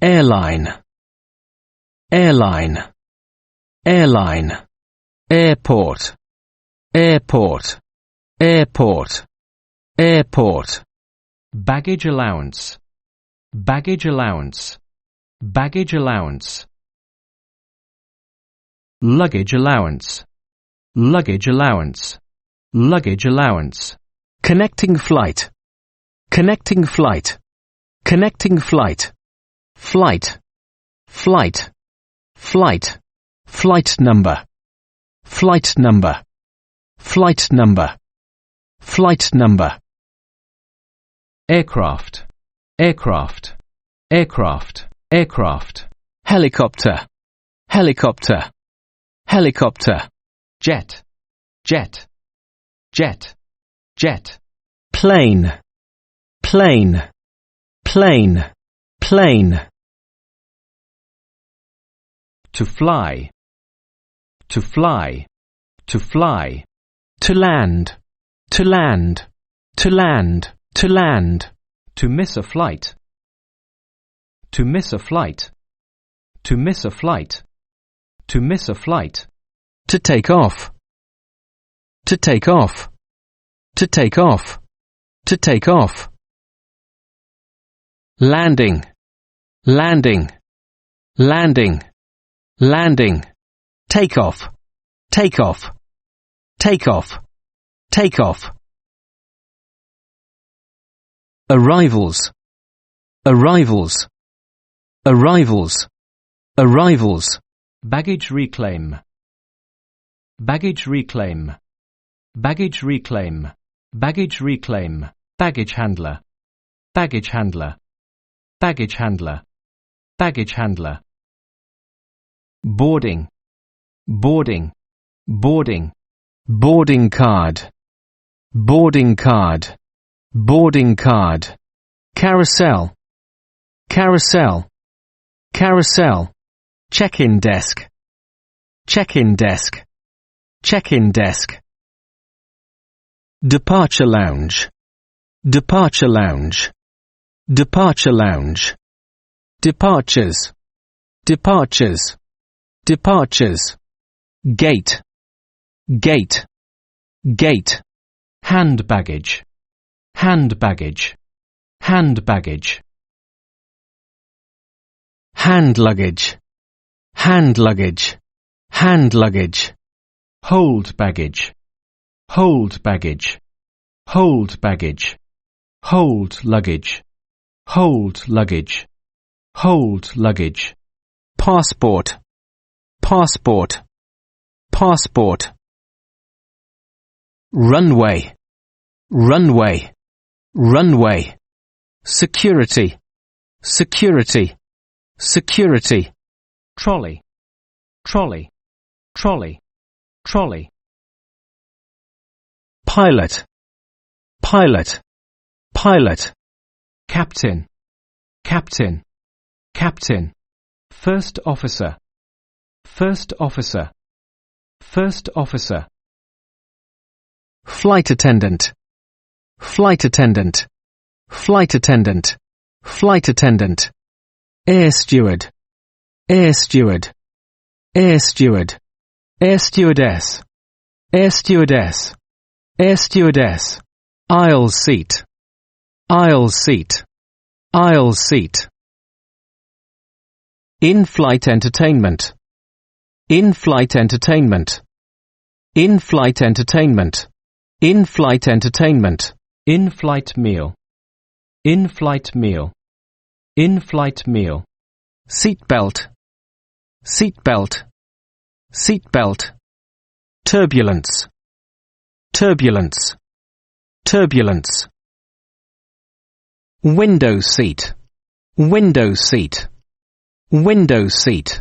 airline, airline, airline, airport, airport, airport, airport. Baggage allowance, baggage allowance, baggage allowance. Luggage allowance, luggage allowance, luggage allowance. Connecting flight, connecting flight, connecting flight, flight, flight, flight, flight number, flight number, flight number, flight number. Aircraft, aircraft, aircraft, aircraft. Helicopter, helicopter, helicopter. Jet, jet, jet, jet. Plane, plane, plane, plane. To fly, to fly, to fly. To land, to land, to land, to land. To miss a flight, to miss a flight, to miss a flight, to miss a flight. To take off, to take off, to take off, to take off. Landing, landing, landing, landing. Take off, take off, take off, take off. Arrivals, arrivals, arrivals, arrivals. Baggage reclaim, baggage reclaim, baggage reclaim, baggage reclaim. Baggage handler, baggage handler, baggage handler, baggage handler. Boarding, boarding, boarding. Boarding card, boarding card, boarding card. Carousel, carousel, carousel. Check-in desk, check-in desk, check-in desk. Departure lounge, departure lounge, departure lounge. Departures, departures, departures. Gate, gate, gate. Hand baggage, hand baggage, hand baggage. Hand luggage, hand luggage, hand luggage. Hold baggage, hold baggage, hold baggage. Hold luggage, hold luggage, hold luggage. Passport, passport, passport. Runway, runway, runway. Security, security, security. Trolley, trolley, trolley, trolley. Pilot, pilot, pilot. Captain, captain, captain. First officer, first officer, first officer. Flight attendant, flight attendant, flight attendant, flight attendant. Air steward, air steward, air steward. Air stewardess, air stewardess, air stewardess. Aisle seat, aisle seat, aisle seat. In-flight entertainment, in-flight entertainment, in-flight entertainment, in-flight entertainment. In-flight meal, in-flight meal, in-flight meal. Seatbelt, seatbelt, seatbelt. Turbulence, turbulence, turbulence. Window seat, window seat, window seat.